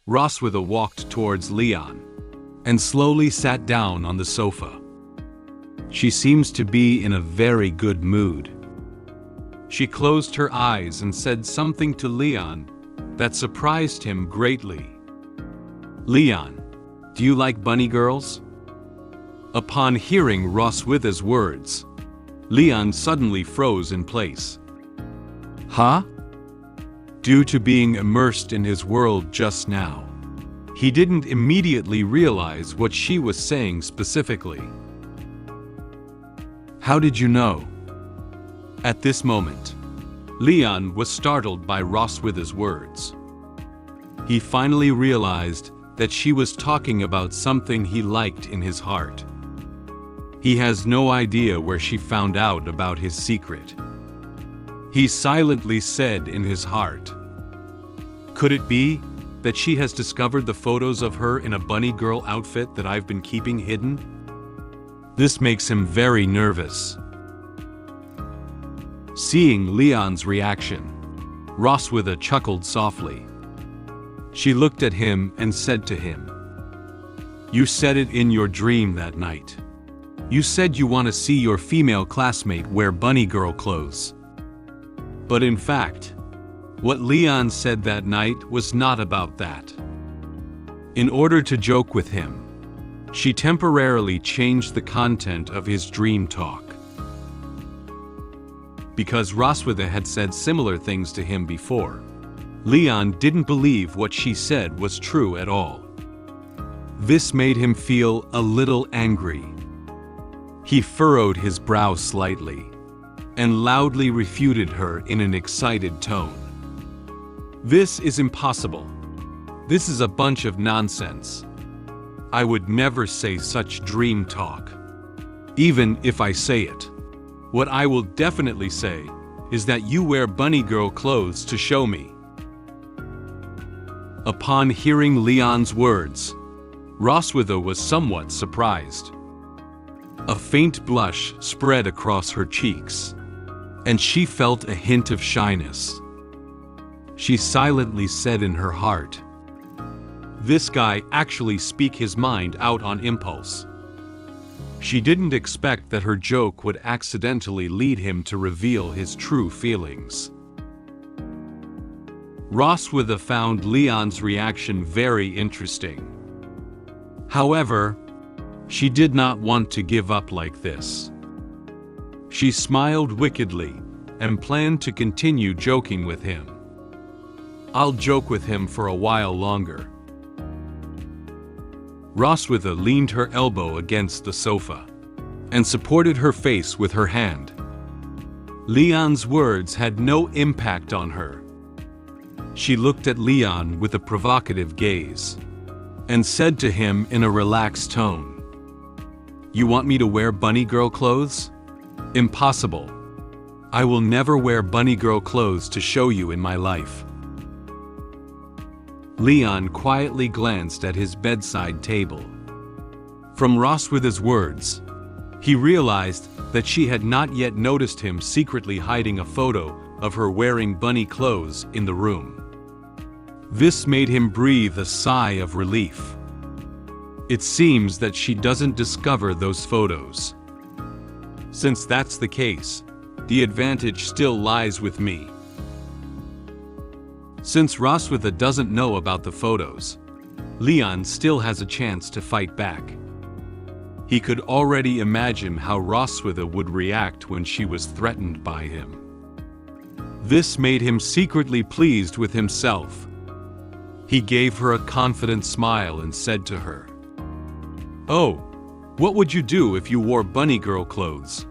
Roswitha walked towards Leon and slowly sat down on the sofa. She seems to be in a very good mood. She closed her eyes and said something to Leon that surprised him greatly. "Leon, do you like bunny girls?" Upon hearing Roswitha's words, Leon suddenly froze in place. Huh? Due to being immersed in his world just now, he didn't immediately realize what she was saying specifically. "How did you know?" At this moment, Leon was startled by Roswitha's words. He finally realized that she was talking about something he liked in his heart. He has no idea where she found out about his secret. He silently said in his heart, "Could it be that she has discovered the photos of her in a bunny girl outfit that I've been keeping hidden?" This makes him very nervous. Seeing Leon's reaction, Roswitha chuckled softly. She looked at him and said to him, "You said it in your dream that night. You said you want to see your female classmate wear bunny girl clothes." But in fact, what Leon said that night was not about that. In order to joke with him, she temporarily changed the content of his dream talk. Because Roswitha had said similar things to him before, Leon didn't believe what she said was true at all. This made him feel a little angry. He furrowed his brow slightly and loudly refuted her in an excited tone. "This is impossible. This is a bunch of nonsense. I would never say such dream talk. Even if I say it, what I will definitely say is that you wear bunny girl clothes to show me." Upon hearing Leon's words, Roswitha was somewhat surprised. A faint blush spread across her cheeks, and she felt a hint of shyness. She silently said in her heart, "This guy actually speaks his mind out on impulse." She didn't expect that her joke would accidentally lead him to reveal his true feelings. Roswitha found Leon's reaction very interesting. However, she did not want to give up like this. She smiled wickedly and planned to continue joking with him. "I'll joke with him for a while longer." Roswitha leaned her elbow against the sofa and supported her face with her hand. Leon's words had no impact on her. She looked at Leon with a provocative gaze and said to him in a relaxed tone, "You want me to wear bunny girl clothes? Impossible. I will never wear bunny girl clothes to show you in my life." Leon quietly glanced at his bedside table. From Roswitha's words, he realized that she had not yet noticed him secretly hiding a photo of her wearing bunny clothes in the room. This made him breathe a sigh of relief. It seems that she doesn't discover those photos. Since that's the case, the advantage still lies with me. Since Roswitha doesn't know about the photos, Leon still has a chance to fight back. He could already imagine how Roswitha would react when she was threatened by him. This made him secretly pleased with himself. He gave her a confident smile and said to her, "Oh, what would you do if you wore bunny girl clothes?"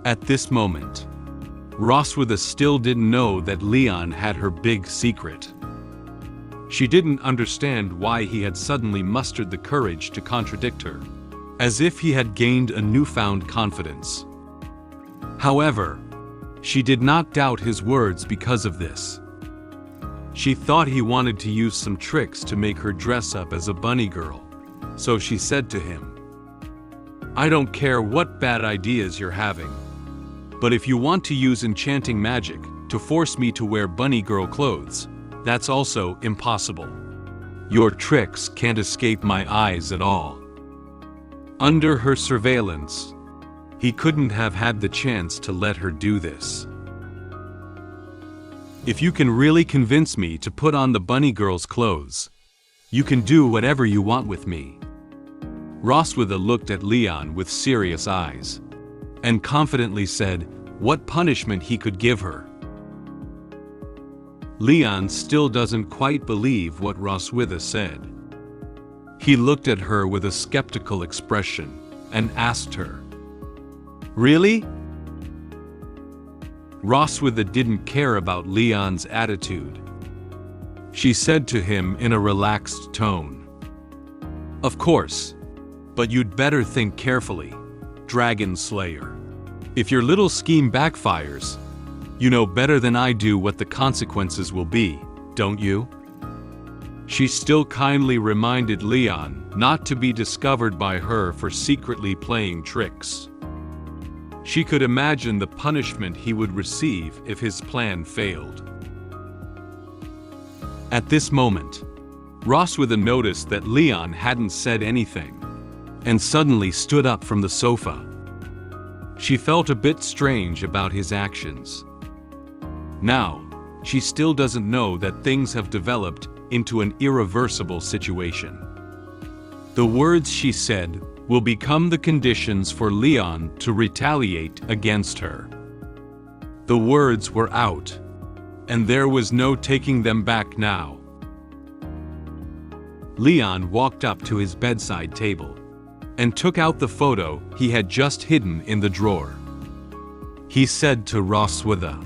At this moment, Roswitha still didn't know that Leon had her big secret. She didn't understand why he had suddenly mustered the courage to contradict her, as if he had gained a newfound confidence. However, she did not doubt his words because of this. She thought he wanted to use some tricks to make her dress up as a bunny girl, so she said to him, "I don't care what bad ideas you're having, but if you want to use enchanting magic to force me to wear bunny girl clothes, that's also impossible. Your tricks can't escape my eyes at all. Under her surveillance, he couldn't have had the chance to let her do this. If you can really convince me to put on the bunny girl's clothes, you can do whatever you want with me. Roswitha looked at Leon with serious eyes and confidently said what punishment he could give her. Leon still doesn't quite believe what Roswitha said. He looked at her with a skeptical expression and asked her, "Really?" Roswitha didn't care about Leon's attitude. She said to him in a relaxed tone, "Of course, but you'd better think carefully, Dragon Slayer. If your little scheme backfires, you know better than I do what the consequences will be, don't you?" She still kindly reminded Leon not to be discovered by her for secretly playing tricks. She could imagine the punishment he would receive if his plan failed. At this moment, Roswitha noticed that Leon hadn't said anything, and suddenly stood up from the sofa. She felt a bit strange about his actions. Now, she still doesn't know that things have developed into an irreversible situation. The words she said will become the conditions for Leon to retaliate against her. The words were out, and there was no taking them back now. Leon walked up to his bedside table and took out the photo he had just hidden in the drawer. He said to Roswitha,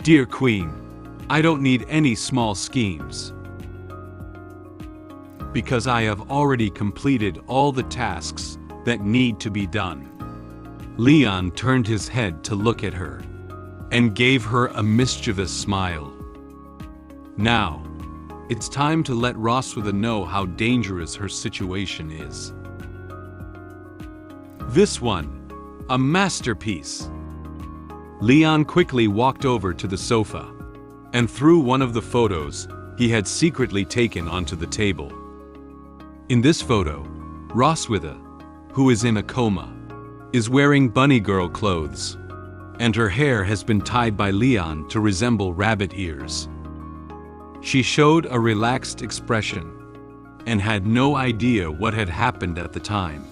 "Dear Queen, I don't need any small schemes, because I have already completed all the tasks that need to be done." Leon turned his head to look at her and gave her a mischievous smile. Now, it's time to let Roswitha know how dangerous her situation is. This one, a masterpiece. Leon quickly walked over to the sofa and threw one of the photos he had secretly taken onto the table. In this photo, Roswitha, who is in a coma, is wearing bunny girl clothes, and her hair has been tied by Leon to resemble rabbit ears. She showed a relaxed expression and had no idea what had happened at the time.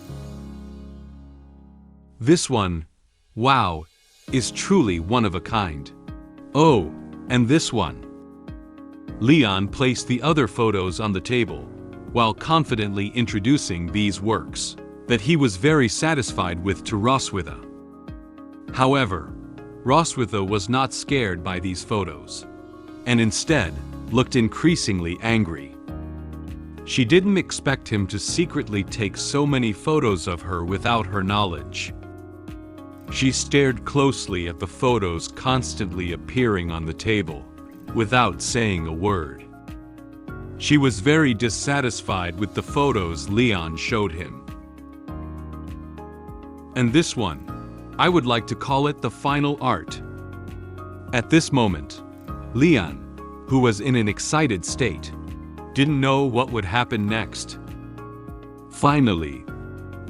This one, wow, is truly one of a kind. Oh, and this one. Leon placed the other photos on the table, while confidently introducing these works that he was very satisfied with to Roswitha. However, Roswitha was not scared by these photos, and instead looked increasingly angry. She didn't expect him to secretly take so many photos of her without her knowledge. She stared closely at the photos constantly appearing on the table, without saying a word. She was very dissatisfied with the photos Leon showed him. And this one, I would like to call it the final art. At this moment, Leon, who was in an excited state, didn't know what would happen next. Finally,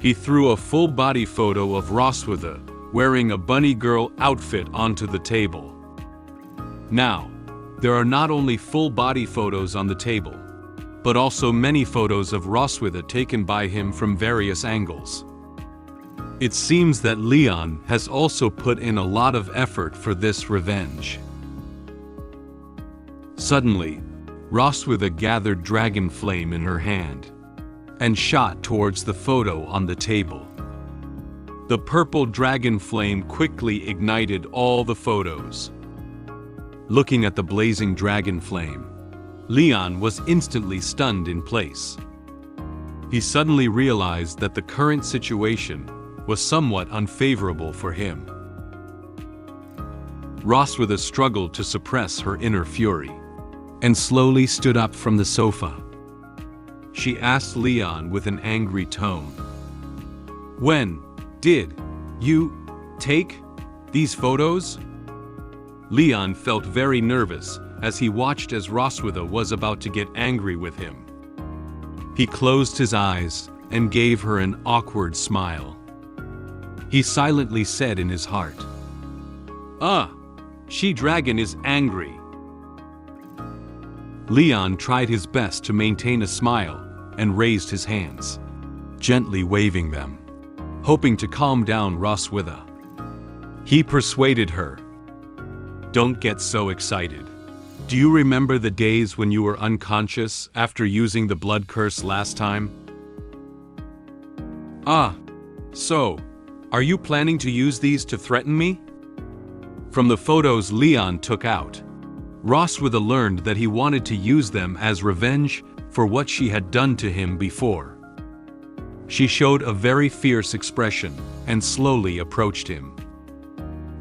he threw a full-body photo of Roswitha wearing a bunny girl outfit onto the table. Now, there are not only full-body photos on the table, but also many photos of Roswitha taken by him from various angles. It seems that Leon has also put in a lot of effort for this revenge. Suddenly, Roswitha gathered dragon flame in her hand and shot towards the photo on the table. The purple dragon flame quickly ignited all the photos. Looking at the blazing dragon flame, Leon was instantly stunned in place. He suddenly realized that the current situation was somewhat unfavorable for him. Roswitha struggled to suppress her inner fury and slowly stood up from the sofa. She asked Leon with an angry tone, "When did you take these photos?" Leon felt very nervous as he watched as Roswitha was about to get angry with him. He closed his eyes and gave her an awkward smile. He silently said in his heart, She-Dragon is angry." Leon tried his best to maintain a smile and raised his hands, gently waving them, hoping to calm down Roswitha. He persuaded her, "Don't get so excited. Do you remember the days when you were unconscious after using the blood curse last time? So, are you planning to use these to threaten me?" From the photos Leon took out, Roswitha learned that he wanted to use them as revenge for what she had done to him before. She showed a very fierce expression and slowly approached him.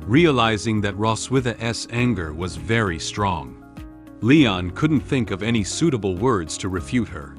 Realizing that Roswitha's anger was very strong, Leon couldn't think of any suitable words to refute her.